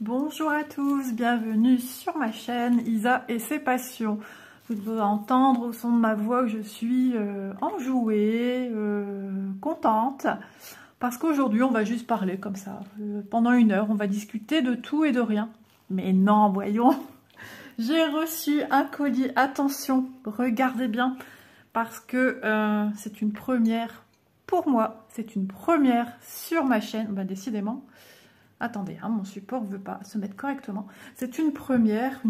Bonjour à tous, bienvenue sur ma chaîne Isa et ses passions. Vous devez entendre au son de ma voix que je suis enjouée, contente, parce qu'aujourd'hui on va juste parler comme ça. Pendant 1 heure, on va discuter de tout et de rien. Mais non, voyons, j'ai reçu un colis, attention, regardez bien, parce que c'est une première pour moi, c'est une première sur ma chaîne, décidément. Attendez, hein, mon support ne veut pas se mettre correctement. C'est une première.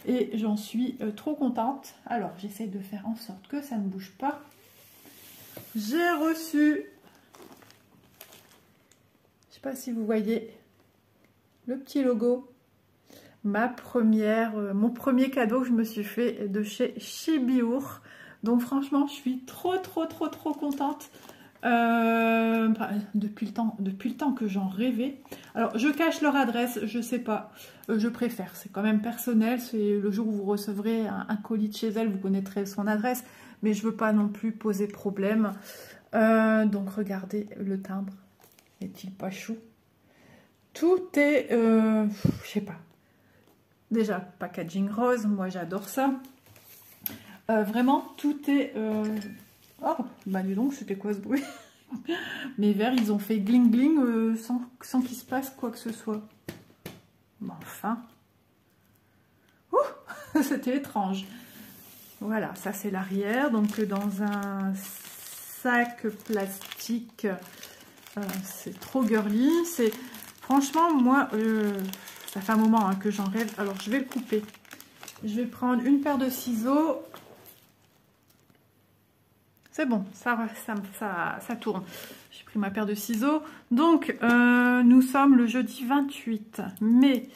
Et j'en suis trop contente. Alors, j'essaie de faire en sorte que ça ne bouge pas. J'ai reçu, je ne sais pas si vous voyez, le petit logo. Mon premier cadeau que je me suis fait de chez Chibiur. Donc franchement, je suis trop contente. Depuis le temps que j'en rêvais. Alors je cache leur adresse, je sais pas, je préfère, c'est quand même personnel, c'est le jour où vous recevrez un colis de chez elle, vous connaîtrez son adresse, mais je veux pas non plus poser problème. Donc regardez le timbre, est-il pas chou? Tout est, je sais pas, déjà packaging rose, moi j'adore ça. Vraiment tout est oh, bah dis donc, c'était quoi ce bruit? Mes verres, ils ont fait gling gling sans qu'il se passe quoi que ce soit. Bon, enfin. Ouh, c'était étrange. Voilà, ça c'est l'arrière. Donc dans un sac plastique, c'est trop girly. Franchement, moi, ça fait un moment que j'en rêve. Alors, je vais le couper. Je vais prendre une paire de ciseaux. C'est bon, ça tourne. J'ai pris ma paire de ciseaux. Donc, nous sommes le jeudi 28 mai.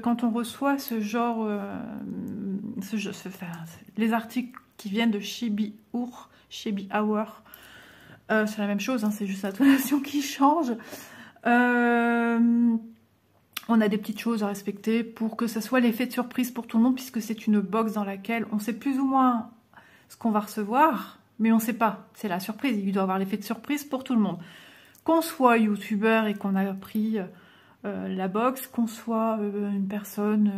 Quand on reçoit ce genre, les articles qui viennent de Chibiur, c'est la même chose, hein, c'est juste la tonation qui change. On a des petites choses à respecter pour que ça soit l'effet de surprise pour tout le monde, puisque c'est une box dans laquelle on sait plus ou moins ce qu'on va recevoir. Mais on ne sait pas, c'est la surprise, il doit y avoir l'effet de surprise pour tout le monde. Qu'on soit youtubeur et qu'on a pris la box, qu'on soit une personne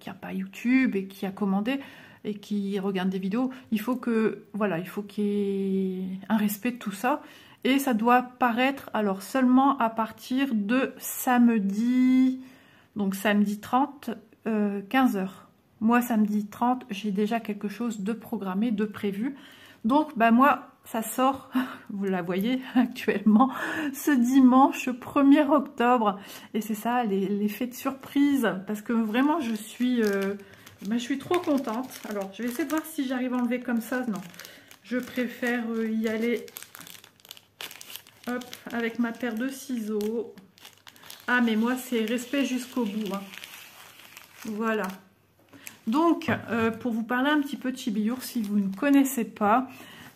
qui n'a pas YouTube et qui a commandé et qui regarde des vidéos, il faut que, voilà, il faut qu'il y ait un respect de tout ça. Et ça doit paraître alors seulement à partir de samedi, donc samedi 30, 15h. Moi, samedi 30, j'ai déjà quelque chose de programmé, de prévu. Donc, moi, ça sort, vous la voyez actuellement, ce dimanche 1er octobre. Et c'est ça, l'effet de surprise. Parce que vraiment, je suis trop contente. Alors, je vais essayer de voir si j'arrive à enlever comme ça. Non, je préfère y aller hop, avec ma paire de ciseaux. Ah, mais moi, c'est respect jusqu'au bout. Hein. Voilà. Donc, pour vous parler un petit peu de Chibiur, si vous ne connaissez pas,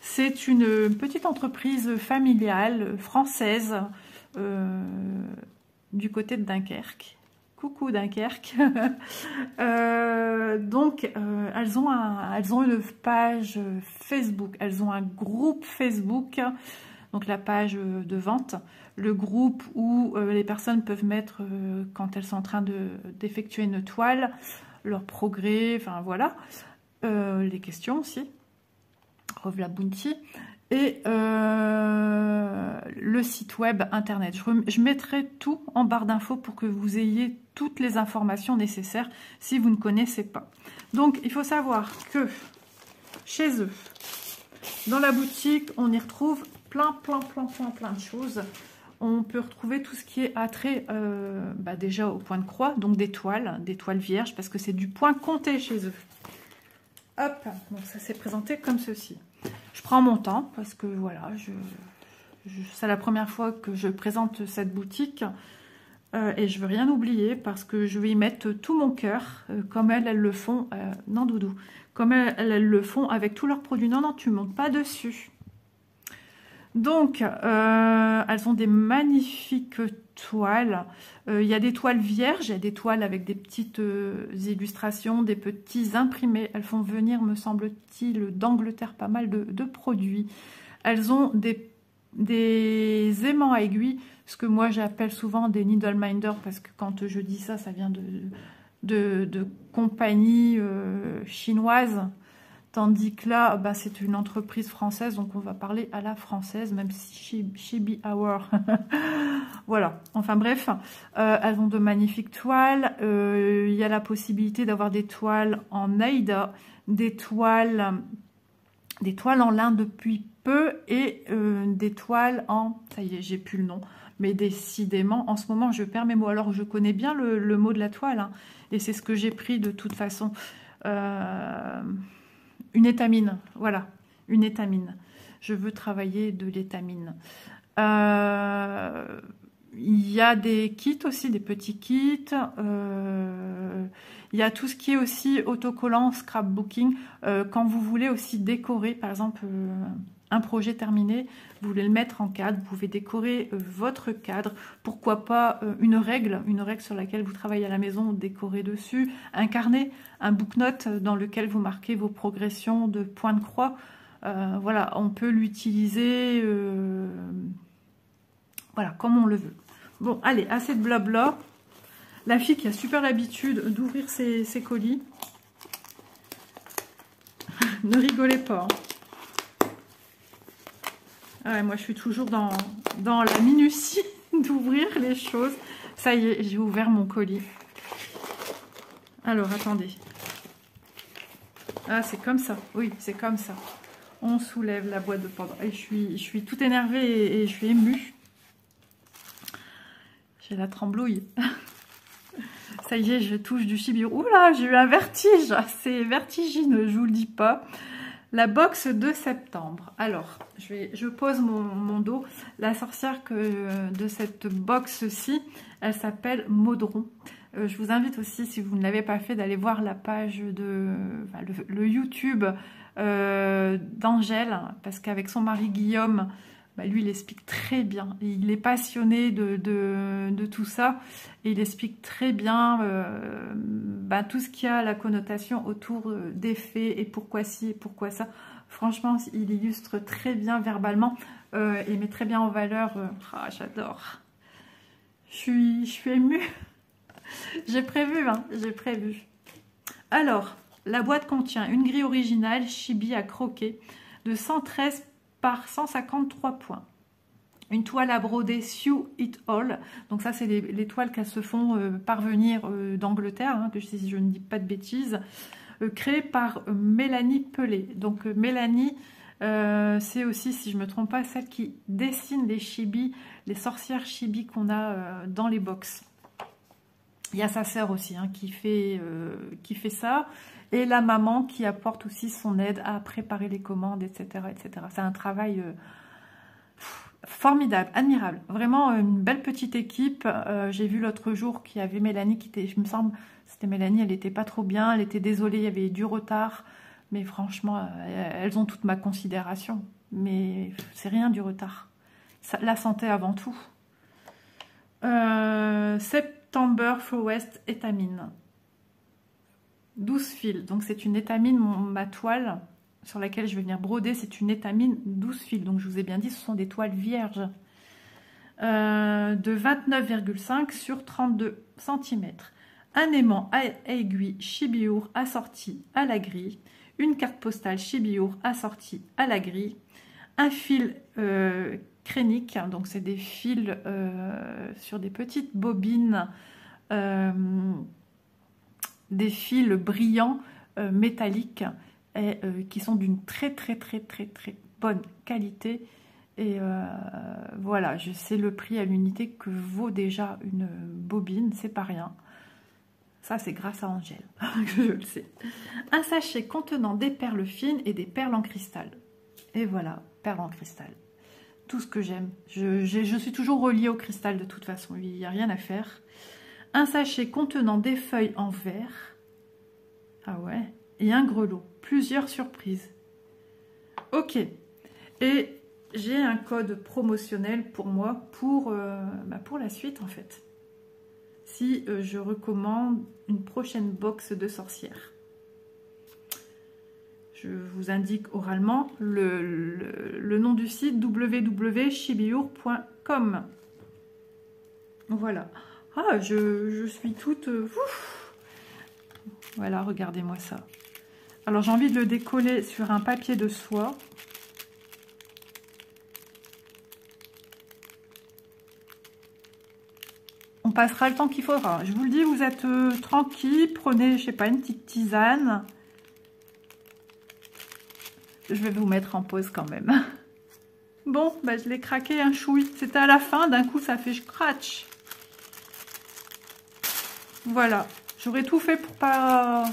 c'est une petite entreprise familiale française du côté de Dunkerque. Coucou Dunkerque. Donc, elles ont une page Facebook, elles ont un groupe Facebook, donc la page de vente, le groupe où les personnes peuvent mettre, quand elles sont en train d'effectuer une toile, leur progrès, enfin voilà, les questions aussi, Revla Bounty, et le site web internet. Je mettrai tout en barre d'infos pour que vous ayez toutes les informations nécessaires si vous ne connaissez pas. Donc il faut savoir que chez eux, dans la boutique, on y retrouve plein de choses. On peut retrouver tout ce qui est attrait déjà au point de croix, donc des toiles vierges, parce que c'est du point compté chez eux. Hop, donc ça s'est présenté comme ceci. Je prends mon temps, parce que voilà, c'est la première fois que je présente cette boutique, et je veux rien oublier, parce que je vais y mettre tout mon cœur, comme elles le font, non doudou, comme elles le font avec tous leurs produits. Non, tu ne montes pas dessus. Donc, elles ont des magnifiques toiles. Il y a des toiles vierges, il y a des toiles avec des petites illustrations, des petits imprimés. Elles font venir, me semble-t-il, d'Angleterre pas mal de produits. Elles ont des des aimants à aiguille, ce que moi j'appelle souvent des needle minders, parce que quand je dis ça, ça vient de compagnies chinoises, tandis que là, bah, c'est une entreprise française, donc on va parler à la française, même si Chibi Hour. Voilà, enfin bref, elles ont de magnifiques toiles. Il y a la possibilité d'avoir des toiles en Aida, des toiles en lin depuis peu et des toiles en... Ça y est, j'ai plus le nom, mais décidément, en ce moment, je perds mes mots. Alors, je connais bien le mot de la toile, hein, et c'est ce que j'ai pris de toute façon. Une étamine, voilà, une étamine. Je veux travailler de l'étamine. Il y a des kits aussi, des petits kits. Il y a tout ce qui est aussi autocollant, scrapbooking. Quand vous voulez aussi décorer, par exemple, un projet terminé, vous voulez le mettre en cadre, vous pouvez décorer votre cadre. Pourquoi pas une règle sur laquelle vous travaillez à la maison, décorer dessus. Un carnet, un book-note dans lequel vous marquez vos progressions de points de croix. Voilà, on peut l'utiliser voilà, comme on le veut. Bon, allez, assez de blabla. La fille qui a super l'habitude d'ouvrir ses colis. Ne rigolez pas. Ah ouais, moi, je suis toujours dans la minutie d'ouvrir les choses. Ça y est, j'ai ouvert mon colis. Alors, attendez. Ah, c'est comme ça. Oui, c'est comme ça. On soulève la boîte de Pandore. Et je suis toute énervée et je suis émue. J'ai la tremblouille. Ça y est, je touche du Chibi. Oula, j'ai eu un vertige. C'est vertigineux, je vous le dis pas. La box de septembre. Alors, je pose mon dos. La sorcière de cette box-ci, elle s'appelle Maudron. Je vous invite aussi, si vous ne l'avez pas fait, d'aller voir la page le YouTube d'Angèle, parce qu'avec son mari Guillaume, bah, lui, il explique très bien. Il est passionné de tout ça. Et il explique très bien bah, tout ce qui a la connotation autour des fées et pourquoi ci et pourquoi ça. Franchement, il illustre très bien verbalement et met très bien en valeur. J'adore. Je suis émue. J'ai prévu, hein, j'ai prévu. Alors, la boîte contient une grille originale Chibi à croquer de 113 par 153 points. Une toile à broder Sew It All. Donc ça, c'est les toiles qu'elles se font parvenir d'Angleterre, hein, que si je ne dis pas de bêtises, créée par Mélanie Pelé. Donc Mélanie, c'est aussi, si je ne me trompe pas, celle qui dessine les chibis, les sorcières chibis qu'on a dans les box. Il y a sa sœur aussi hein, qui fait ça. Et la maman qui apporte aussi son aide à préparer les commandes, etc. etc. C'est un travail formidable, admirable. Vraiment une belle petite équipe. J'ai vu l'autre jour qu'il y avait Mélanie qui était, je me semble, c'était Mélanie, elle n'était pas trop bien. Elle était désolée, il y avait du retard. Mais franchement, elles ont toute ma considération. Mais c'est rien du retard. La santé avant tout. September Forest étamine. 12 fils. Donc c'est une étamine, ma toile sur laquelle je vais venir broder, c'est une étamine 12 fils. Donc je vous ai bien dit, ce sont des toiles vierges. De 29,5 sur 32 cm. Un aimant à aiguille Chibi-Hour assorti à la grille. Une carte postale Chibi-Hour assortie à la grille. Un fil crénique, donc c'est des fils sur des petites bobines, des fils brillants métalliques et qui sont d'une très bonne qualité. Et voilà, je sais le prix à l'unité que vaut déjà une bobine, c'est pas rien. Ça, c'est grâce à Angèle, je le sais. Un sachet contenant des perles fines et des perles en cristal. Et voilà, perles en cristal. Tout ce que j'aime. Je suis toujours reliée au cristal de toute façon, il n'y a rien à faire. Un sachet contenant des feuilles en verre. Ah ouais. Et un grelot. Plusieurs surprises. Ok. Et j'ai un code promotionnel pour moi, pour la suite en fait. Si je recommande une prochaine box de sorcières. Je vous indique oralement le nom du site www.chibiur.com. Voilà. Ah, je suis toute... ouf. Voilà, regardez-moi ça. Alors, j'ai envie de le décoller sur un papier de soie. On passera le temps qu'il faudra. Je vous le dis, vous êtes tranquille. Prenez, je sais pas, une petite tisane. Je vais vous mettre en pause quand même. Bon, bah, je l'ai craqué un chouï. C'était à la fin, d'un coup, ça fait scratch. Voilà. J'aurais tout fait pour pas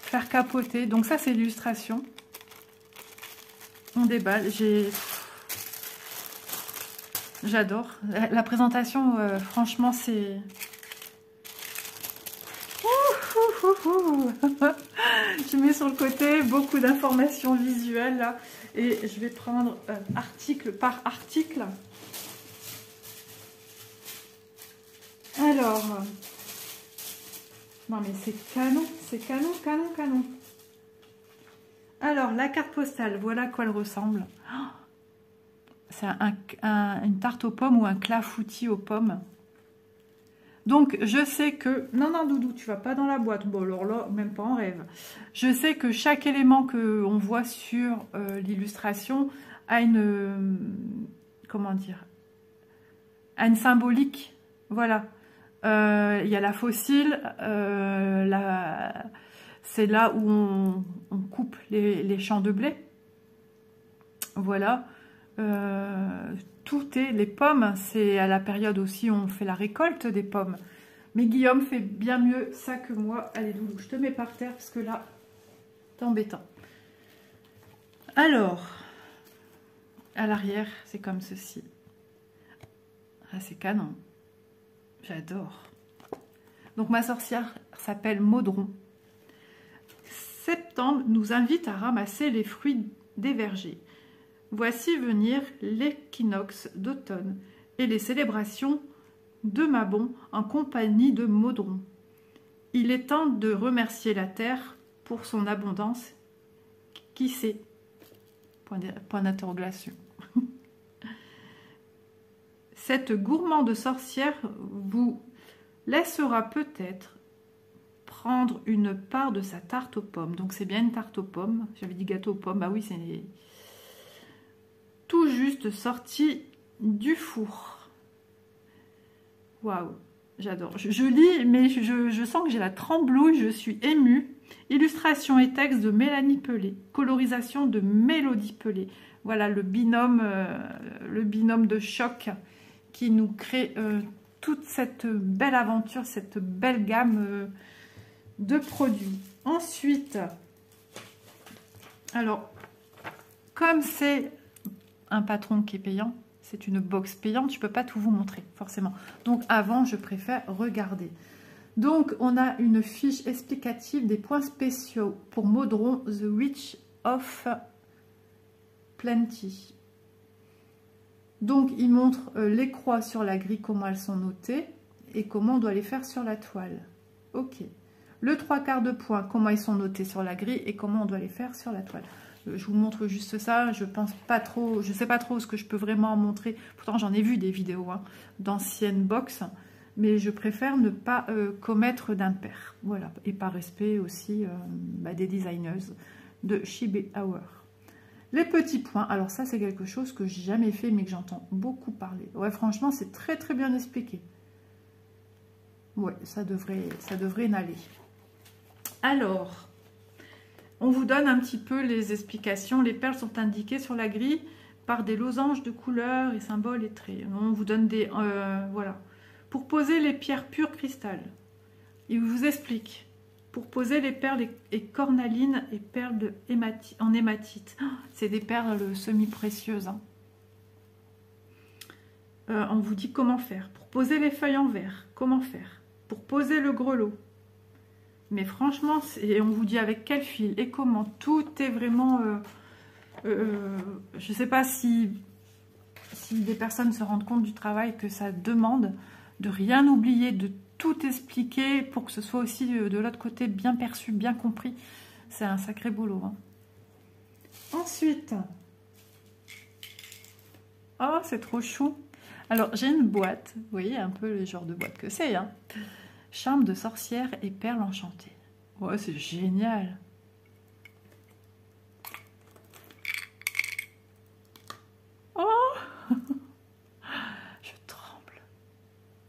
faire capoter. Donc ça, c'est l'illustration. On déballe. J'adore. La présentation, franchement, c'est... Je mets sur le côté beaucoup d'informations visuelles là, et je vais prendre article par article. Alors, non mais c'est canon, canon. Alors, la carte postale, voilà à quoi elle ressemble. C'est une tarte aux pommes ou un clafoutis aux pommes. Donc, je sais que... Non, Doudou, tu vas pas dans la boîte. Bon, alors là, même pas en rêve. Je sais que chaque élément qu'on voit sur l'illustration a une... comment dire? A une symbolique. Voilà. Il y a la fossile. C'est là où on coupe les champs de blé. Voilà. Tout est, les pommes, c'est à la période aussi où on fait la récolte des pommes. Mais Guillaume fait bien mieux ça que moi. Allez, Doudou, je te mets par terre parce que là, c'est embêtant. Alors, à l'arrière, c'est comme ceci. Ah, c'est canon. J'adore. Donc, ma sorcière s'appelle Maudron. Septembre nous invite à ramasser les fruits des vergers. Voici venir l'équinoxe d'automne et les célébrations de Mabon en compagnie de Maudron. Il est temps de remercier la terre pour son abondance. Qui sait? Point d'interrogation. Cette gourmande sorcière vous laissera peut-être prendre une part de sa tarte aux pommes. Donc c'est bien une tarte aux pommes. J'avais dit gâteau aux pommes. Bah oui, c'est tout juste sorti du four. Waouh, j'adore. Je lis, mais je sens que j'ai la tremblouille, je suis émue. Illustration et texte de Mélanie Pelé. Colorisation de Mélodie Pelé. Voilà le binôme de choc qui nous crée toute cette belle aventure, cette belle gamme de produits. Ensuite, alors, comme c'est un patron qui est payant, c'est une box payante, je ne peux pas tout vous montrer, forcément. Donc, avant, je préfère regarder. Donc, on a une fiche explicative des points spéciaux pour Maudron, The Witch of Plenty. Donc, il montre les croix sur la grille, comment elles sont notées, et comment on doit les faire sur la toile. Ok. Le 3/4 de points, comment ils sont notés sur la grille, et comment on doit les faire sur la toile. Je vous montre juste ça, je pense pas trop, je sais pas trop ce que je peux vraiment montrer. Pourtant, j'en ai vu des vidéos hein, d'anciennes box, mais je préfère ne pas commettre d'impair. Voilà, et par respect aussi des designers de Chibiur. Les petits points, alors ça c'est quelque chose que j'ai jamais fait, mais que j'entends beaucoup parler. Ouais, franchement, c'est très très bien expliqué. Ouais, ça devrait n'aller. Alors... on vous donne un petit peu les explications. Les perles sont indiquées sur la grille par des losanges de couleurs et symboles et traits. On vous donne des... voilà. Pour poser les pierres pures cristal, il vous explique. Pour poser les perles et cornalines et perles en hématite. C'est des perles semi-précieuses. Hein. On vous dit comment faire. Pour poser les feuilles en verre, comment faire. Pour poser le grelot. Mais franchement, on vous dit avec quel fil et comment. Tout est vraiment... je ne sais pas si des personnes se rendent compte du travail que ça demande, de rien oublier, de tout expliquer pour que ce soit aussi de l'autre côté bien perçu, bien compris. C'est un sacré boulot. Hein. Ensuite, oh, c'est trop chou. Alors, j'ai une boîte. Vous voyez un peu le genre de boîte que c'est. Hein. Charme de sorcière et perles enchantées. Ouais, c'est génial. Oh, je tremble.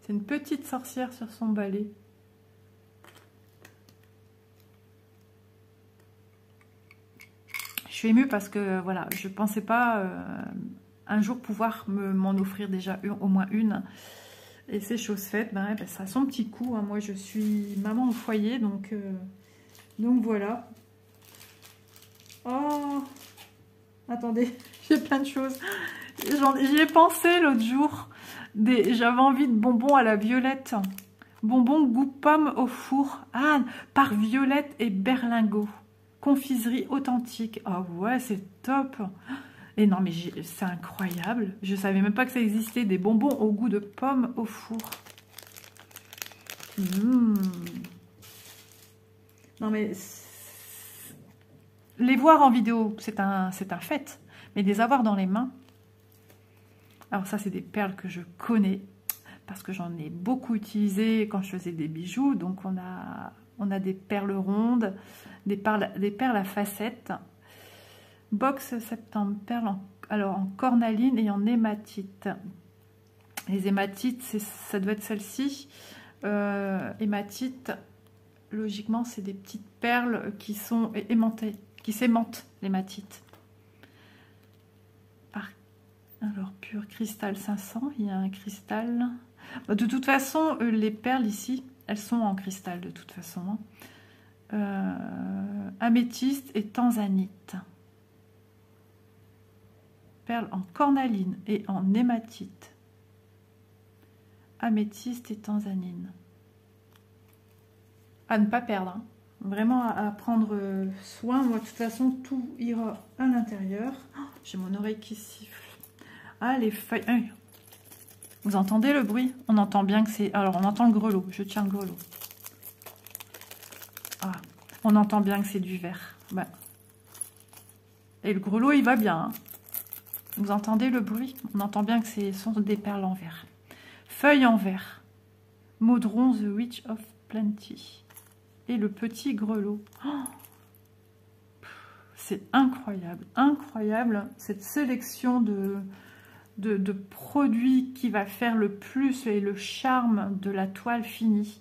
C'est une petite sorcière sur son balai. Je suis émue parce que voilà, je ne pensais pas un jour pouvoir m'en offrir déjà au moins une. Et c'est chose faite, ben, ça a son petit coup. Hein. Moi, je suis maman au foyer, donc voilà. Oh, attendez, j'ai plein de choses. J'y ai pensé l'autre jour. J'avais envie de bonbons à la violette. Bonbons goût pomme au four. Ah, par Violette et Berlingot. Confiserie authentique. Oh ouais, c'est top. Et non, mais c'est incroyable. Je savais même pas que ça existait. Des bonbons au goût de pomme au four. Non, mais les voir en vidéo, c'est un fait. Mais les avoir dans les mains. Alors ça, c'est des perles que je connais. Parce que j'en ai beaucoup utilisé quand je faisais des bijoux. Donc on a des perles rondes, des perles à facettes. Box septembre, perles en cornaline et en hématite. Les hématites, ça doit être celle-ci. Hématite, logiquement, c'est des petites perles qui sont aimantées, qui s'aimantent, l'hématite. Alors, pur cristal 500, il y a un cristal. De toute façon, les perles ici, elles sont en cristal de toute façon. Améthyste et tanzanite. Perles en cornaline et en hématite. Améthyste et tanzanine. À ne pas perdre. Hein. Vraiment à prendre soin. Moi, de toute façon, tout ira à l'intérieur. Oh, j'ai mon oreille qui siffle. Ah, les feuilles. Vous entendez le bruit? On entend bien que c'est... Alors, on entend le grelot. Je tiens le grelot. Ah, on entend bien que c'est du verre. Ben. Et le grelot, il va bien. Hein. Vous entendez le bruit? On entend bien que ce sont des perles en verre. Feuilles en verre. Maudron, The Witch of Plenty. Et le petit grelot. Oh, c'est incroyable. Incroyable, cette sélection de produits qui va faire le plus et le charme de la toile finie.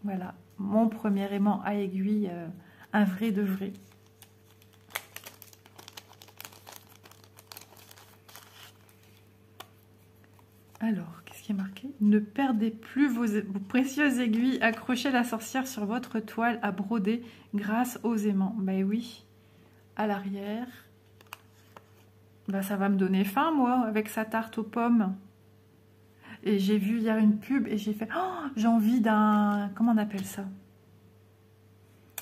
Voilà, mon premier aimant à aiguille, un vrai de vrai. Alors, qu'est-ce qui est marqué? Ne perdez plus vos précieuses aiguilles, accrochez la sorcière sur votre toile à broder grâce aux aimants. Ben oui. À l'arrière. Bah, ça va me donner faim, moi, avec sa tarte aux pommes. Et j'ai vu hier une pub et j'ai fait... Oh, j'ai envie d'un... Comment on appelle ça?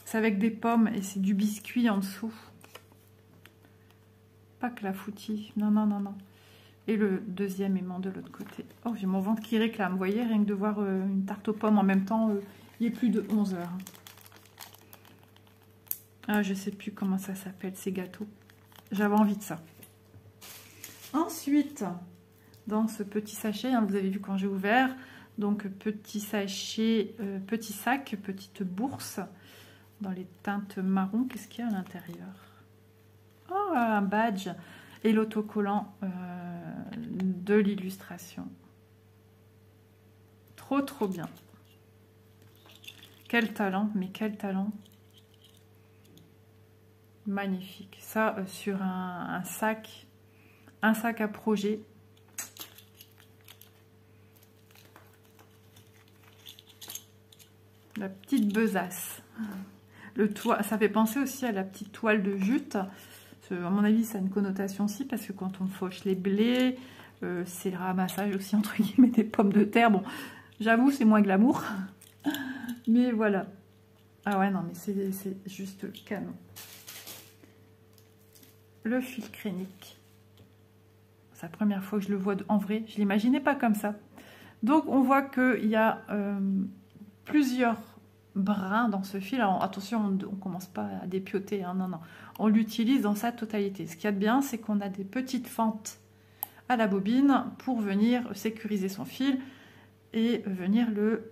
C'est avec des pommes et c'est du biscuit en dessous. Pas que la foutie. Non, non, non, non. Et le deuxième aimant de l'autre côté. Oh, j'ai mon ventre qui réclame. Vous voyez, rien que de voir une tarte aux pommes en même temps, il est plus de 11 heures. Ah, je sais plus comment ça s'appelle, ces gâteaux. J'avais envie de ça. Ensuite, dans ce petit sachet, hein, vous avez vu quand j'ai ouvert, donc petit sachet, petit sac, petite bourse, dans les teintes marron. Qu'est-ce qu'il y a à l'intérieur? Oh, un badge et l'autocollant de l'illustration. Trop, trop bien. Quel talent, mais quel talent. Magnifique. Ça, sur un sac à projet. La petite besace. Le toit, ça fait penser aussi à la petite toile de jute. À mon avis, ça a une connotation aussi, parce que quand on fauche les blés, c'est le ramassage aussi, entre guillemets, des pommes de terre. Bon, j'avoue, c'est moins glamour. Mais voilà. Ah ouais, non, mais c'est juste canon. Le fil crénique. C'est la première fois que je le vois en vrai. Je ne l'imaginais pas comme ça. Donc, on voit qu'il y a plusieurs brins dans ce fil. Alors attention, on ne commence pas à dépioter, hein, non, non. On l'utilise dans sa totalité. Ce qu'il y a de bien, c'est qu'on a des petites fentes à la bobine pour venir sécuriser son fil et venir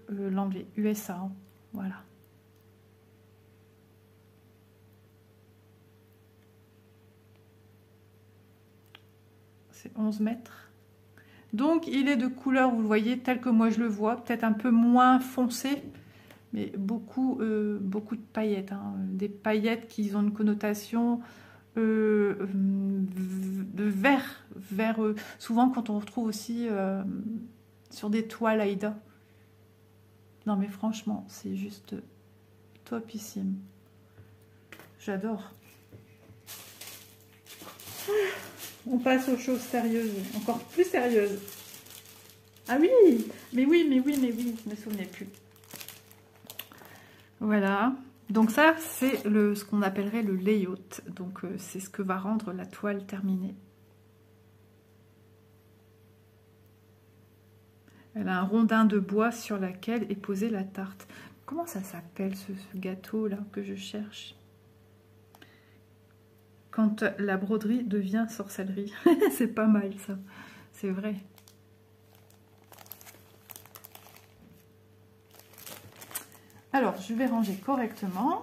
l'enlever. USA, hein. Voilà. C'est 11 mètres. Donc il est de couleur, vous le voyez, tel que moi je le vois, peut-être un peu moins foncé, mais beaucoup de paillettes, hein. Des paillettes qui ont une connotation de vert, souvent quand on retrouve aussi sur des toiles Aïda. Non mais franchement, c'est juste topissime. J'adore. On passe aux choses sérieuses, encore plus sérieuses. Ah oui, mais oui, je me souvenais plus. Voilà. Donc ça, c'est ce qu'on appellerait le layout. Donc c'est ce que va rendre la toile terminée. Elle a un rondin de bois sur laquelle est posée la tarte. Comment ça s'appelle ce gâteau là que je cherche? Quand la broderie devient sorcellerie. C'est pas mal ça, c'est vrai. Alors, je vais ranger correctement.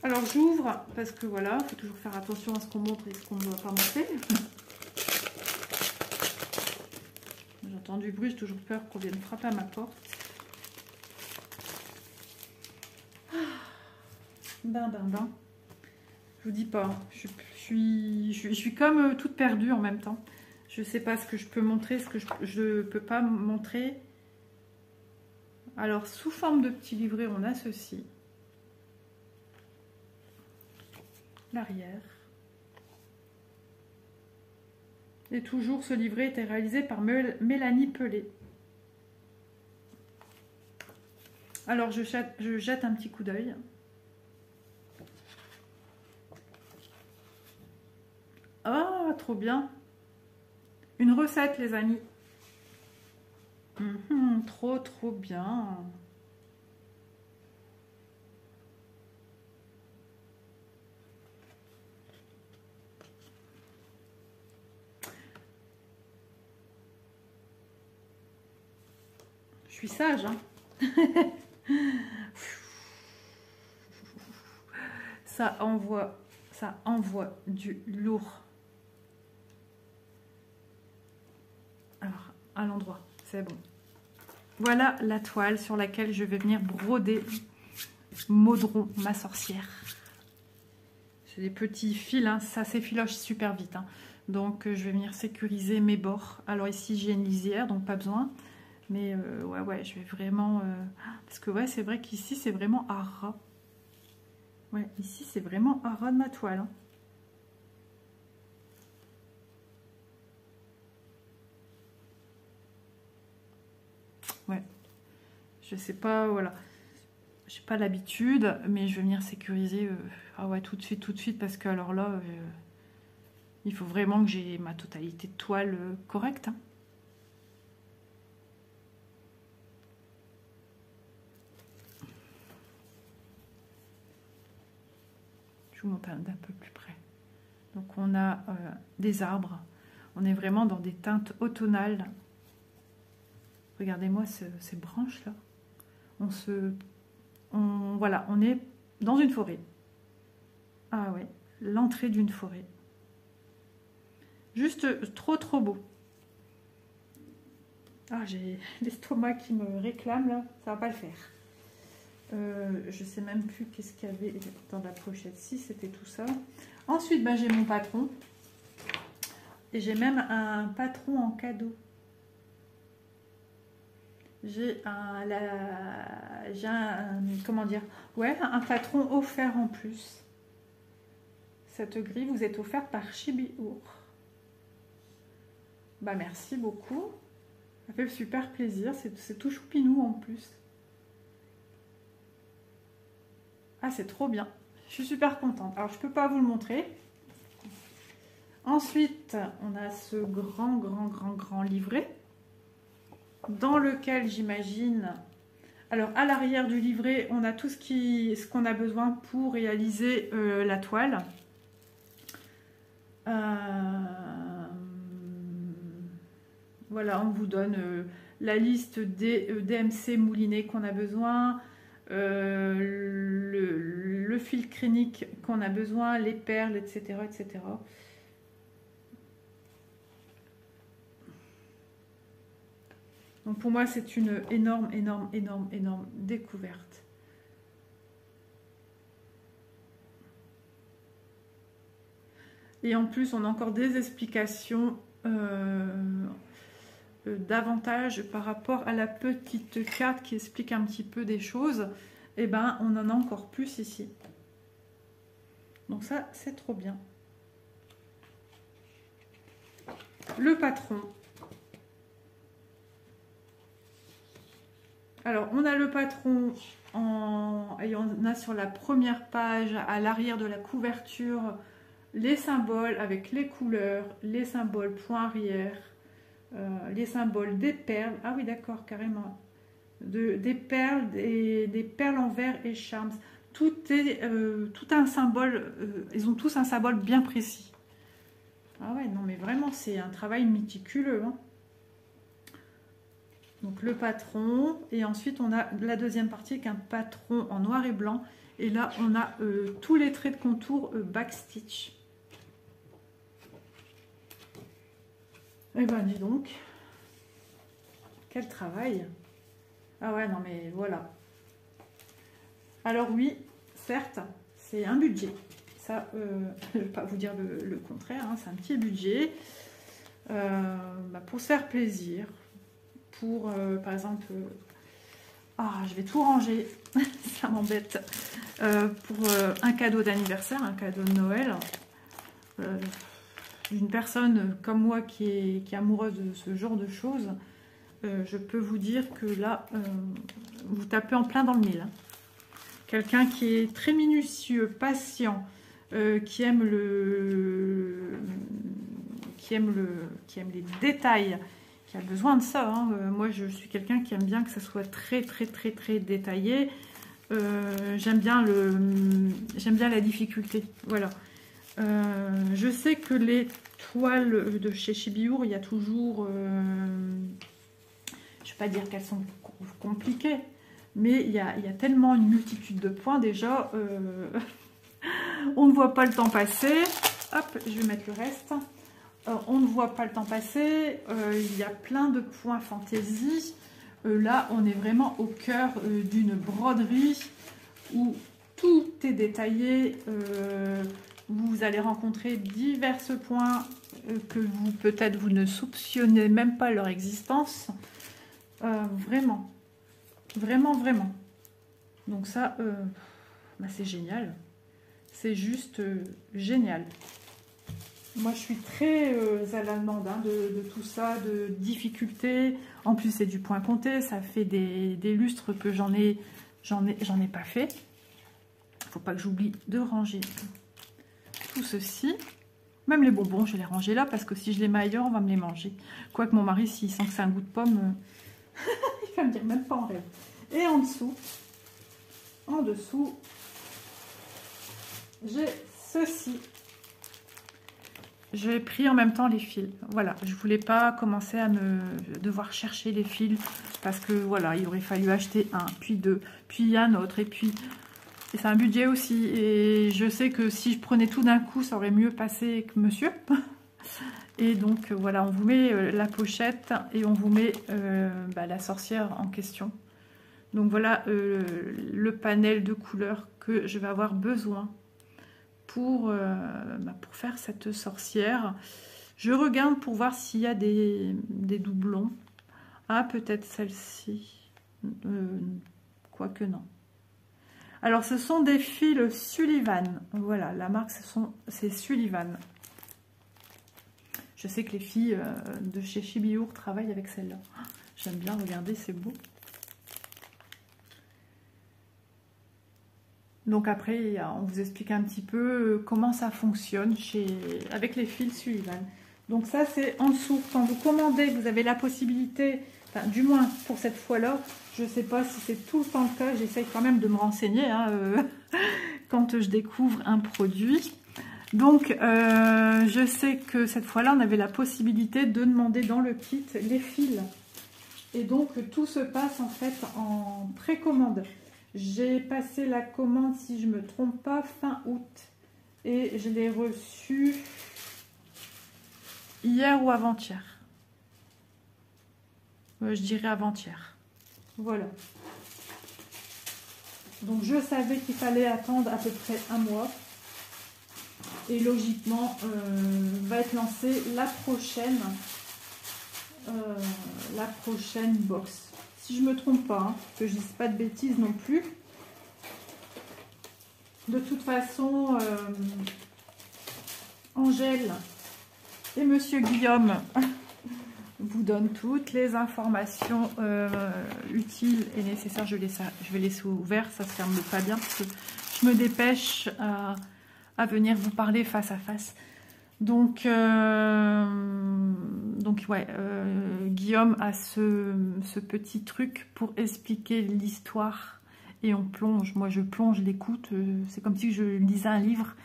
Alors j'ouvre parce que voilà, il faut toujours faire attention à ce qu'on montre et ce qu'on ne doit pas montrer. J'entends du bruit, j'ai toujours peur qu'on vienne frapper à ma porte. Ben. Je vous dis pas, je suis comme toute perdue en même temps. Je sais pas ce que je peux montrer, ce que je peux pas montrer. Alors sous forme de petit livret, on a ceci. L'arrière. Et toujours ce livret était réalisé par Mélanie Pelé. Alors je jette un petit coup d'œil. Ah, trop bien. Une recette, les amis. Trop bien. Je suis sage, hein. Ça envoie du lourd. Alors, à l'endroit, c'est bon. Voilà la toile sur laquelle je vais venir broder Maudron, ma sorcière. C'est des petits fils, hein. Ça s'effiloche super vite, hein. Donc je vais venir sécuriser mes bords. Alors ici j'ai une lisière, donc pas besoin. Mais ouais, je vais vraiment... Parce que ouais, c'est vrai qu'ici c'est vraiment à ras. Ouais, ici c'est vraiment à ras de ma toile, hein. Ouais, je sais pas, voilà. J'ai pas l'habitude, mais je vais venir sécuriser. Ah ouais, tout de suite, parce que alors là, il faut vraiment que j'ai ma totalité de toile correcte, hein. Je vous montre d'un peu plus près. Donc on a des arbres. On est vraiment dans des teintes automnales. Regardez-moi ces branches là. Voilà, on est dans une forêt. Ah ouais, l'entrée d'une forêt. Juste trop beau. Ah, j'ai l'estomac qui me réclame là, ça va pas le faire. Je sais même plus qu'est-ce qu'il y avait dans la pochette. Si, c'était tout ça. Ensuite, ben, j'ai mon patron. Et j'ai même un patron en cadeau. J'ai comment dire, ouais, un patron offert en plus. Cette grille vous est offerte par Chibi-Our. Bah merci beaucoup. Ça fait super plaisir. C'est tout choupinou en plus. Ah, c'est trop bien. Je suis super contente. Alors, je ne peux pas vous le montrer. Ensuite, on a ce grand livret dans lequel j'imagine... Alors, à l'arrière du livret, on a tout ce qu'on a besoin pour réaliser la toile. Voilà, on vous donne la liste des DMC moulinés qu'on a besoin, le fil crénique qu'on a besoin, les perles, etc. etc. Donc pour moi, c'est une énorme découverte. Et en plus, on a encore des explications davantage par rapport à la petite carte qui explique un petit peu des choses. Et ben, on en a encore plus ici. Donc ça, c'est trop bien. Le patron. Alors, on a le patron et on a sur la première page, à l'arrière de la couverture, les symboles avec les couleurs, les symboles point arrière, les symboles des perles. Ah oui, d'accord, carrément. Des perles, des perles en verre et charms. Tout un symbole, ils ont tous un symbole bien précis. Ah ouais, non mais vraiment, c'est un travail méticuleux, hein. Donc le patron, et ensuite on a la deuxième partie avec un patron en noir et blanc. Et là, on a tous les traits de contour backstitch. Eh ben, dis donc. Quel travail. Ah ouais, non mais voilà. Alors oui, certes, c'est un budget. Ça, je ne vais pas vous dire le contraire, hein, c'est un petit budget. Pour se faire plaisir. Pour, par exemple... je vais tout ranger. Ça m'embête. Pour un cadeau d'anniversaire, un cadeau de Noël. D'une personne comme moi qui est amoureuse de ce genre de choses, je peux vous dire que là, vous tapez en plein dans le mille. Hein. Quelqu'un qui est très minutieux, patient, qui aime les détails, qui a besoin de ça. Hein. Moi, je suis quelqu'un qui aime bien que ça soit très détaillé. J'aime bien la difficulté. Voilà. Je sais que les toiles de chez Chibiur, il y a toujours... je ne vais pas dire qu'elles sont compliquées, mais il y a tellement une multitude de points déjà. On ne voit pas le temps passer. Hop, je vais mettre le reste. On ne voit pas le temps passer. Il y a plein de points fantaisie. Là, on est vraiment au cœur d'une broderie où tout est détaillé. Vous allez rencontrer divers points que peut-être vous ne soupçonnez même pas leur existence. Vraiment. Donc ça, c'est génial. C'est juste génial. Moi, je suis très à la demande de tout ça, de difficultés. En plus, c'est du point compté. Ça fait des lustres que j'en ai pas fait. Il ne faut pas que j'oublie de ranger tout ceci. Même les bonbons, je vais les ranger là parce que si je les mets ailleurs, on va me les manger. Quoique mon mari, s'il sent que c'est un goût de pomme, il va me dire même pas en rêve. Et en dessous, j'ai ceci. J'ai pris en même temps les fils. Voilà, je voulais pas commencer à devoir chercher les fils parce que voilà, il aurait fallu acheter un, puis deux, puis un autre, et puis c'est un budget aussi. Et je sais que si je prenais tout d'un coup, ça aurait mieux passé que monsieur. Et donc voilà, on vous met la pochette et on vous met la sorcière en question. Donc voilà le panel de couleurs que je vais avoir besoin pour faire cette sorcière. Je regarde pour voir s'il y a des doublons. Ah, peut-être celle-ci. Quoique non. Alors, ce sont des fils Sullivan. Voilà, la marque, c'est Sullivan. Je sais que les filles de chez Chibiur travaillent avec celle-là. J'aime bien, regardez, c'est beau. Donc après, on vous explique un petit peu comment ça fonctionne avec les fils Sullivan. Donc ça, c'est en dessous. Quand vous commandez, vous avez la possibilité, enfin, du moins pour cette fois-là, je ne sais pas si c'est tout le temps le cas, j'essaye quand même de me renseigner quand je découvre un produit. Donc, je sais que cette fois-là, on avait la possibilité de demander dans le kit les fils. Et donc, tout se passe en fait en précommande. J'ai passé la commande, si je ne me trompe pas, fin août. Et je l'ai reçu hier ou avant-hier. Je dirais avant-hier. Voilà. Donc, je savais qu'il fallait attendre à peu près un mois. Et logiquement, va être lancée la prochaine box. Si je me trompe pas, que je dise pas de bêtises non plus. De toute façon, Angèle et Monsieur Guillaume vous donnent toutes les informations utiles et nécessaires. Je vais laisser ouvert, ça se ferme pas bien parce que je me dépêche à venir vous parler face à face. Donc ouais, Guillaume a ce petit truc pour expliquer l'histoire et on plonge. Moi, je plonge, l'écoute. C'est comme si je lisais un livre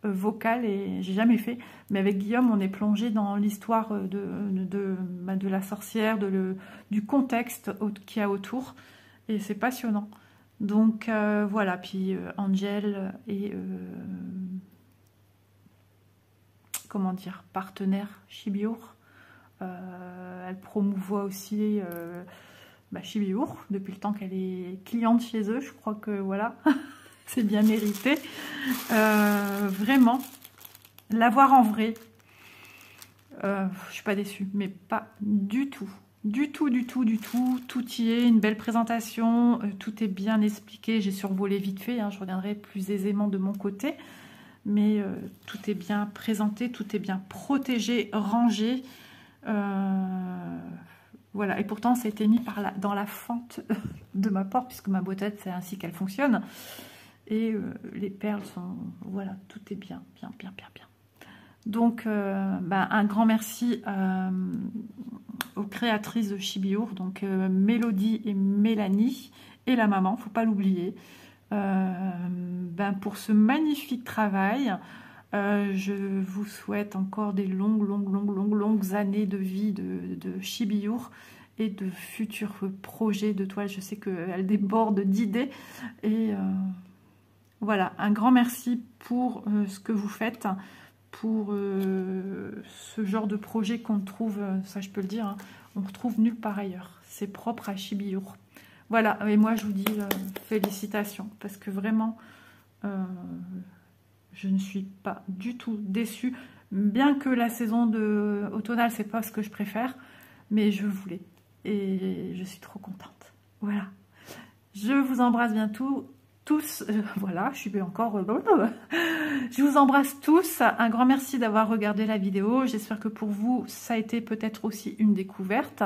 vocal et j'ai jamais fait. Mais avec Guillaume, on est plongé dans l'histoire de la sorcière, du contexte qu'il y a autour et c'est passionnant. Donc voilà, puis Angel et comment dire, partenaire Chibiour. Elle promouvoit aussi Chibiour depuis le temps qu'elle est cliente chez eux. Je crois que voilà, c'est bien mérité. Vraiment, l'avoir en vrai, je suis pas déçue, mais pas du tout. Du tout. Tout y est, une belle présentation, tout est bien expliqué. J'ai survolé vite fait, je reviendrai plus aisément de mon côté. Mais tout est bien présenté, tout est bien protégé, rangé. Voilà, et pourtant ça a été mis dans la fente de ma porte, puisque ma boîte, c'est ainsi qu'elle fonctionne. Et les perles sont... Voilà, tout est bien. Donc, un grand merci aux créatrices de Chibiour, donc Mélodie et Mélanie, et la maman, faut pas l'oublier. Pour ce magnifique travail, je vous souhaite encore des longues années de vie de Chibiour et de futurs projets de toile. Je sais qu'elle déborde d'idées et voilà, un grand merci pour ce que vous faites, pour ce genre de projet qu'on trouve, ça je peux le dire, on retrouve nulle part ailleurs. C'est propre à Chibiour. Voilà, et moi je vous dis félicitations, parce que vraiment, je ne suis pas du tout déçue, bien que la saison automnale, c'est pas ce que je préfère, mais je voulais, et je suis trop contente. Voilà, je vous embrasse bientôt, tous, voilà, je suis encore... Je vous embrasse tous, un grand merci d'avoir regardé la vidéo, j'espère que pour vous, ça a été peut-être aussi une découverte.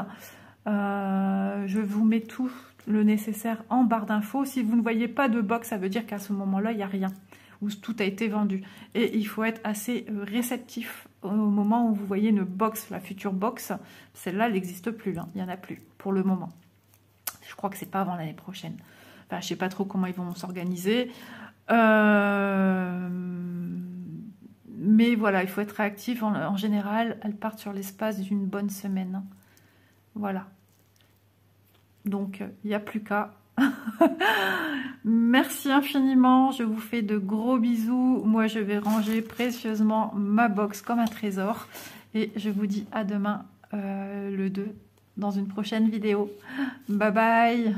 Je vous mets tout le nécessaire en barre d'infos. Si vous ne voyez pas de box, ça veut dire qu'à ce moment-là, il n'y a rien, où tout a été vendu. Et il faut être assez réceptif au moment où vous voyez une box, la future box. Celle-là, elle n'existe plus, il n'y en a plus pour le moment. Je crois que c'est pas avant l'année prochaine. Enfin, je sais pas trop comment ils vont s'organiser. Mais voilà, il faut être réactif. En général, elles partent sur l'espace d'une bonne semaine. Voilà. Donc, il n'y a plus qu'à. Merci infiniment. Je vous fais de gros bisous. Moi, je vais ranger précieusement ma box comme un trésor. Et je vous dis à demain, le 2, dans une prochaine vidéo. Bye bye.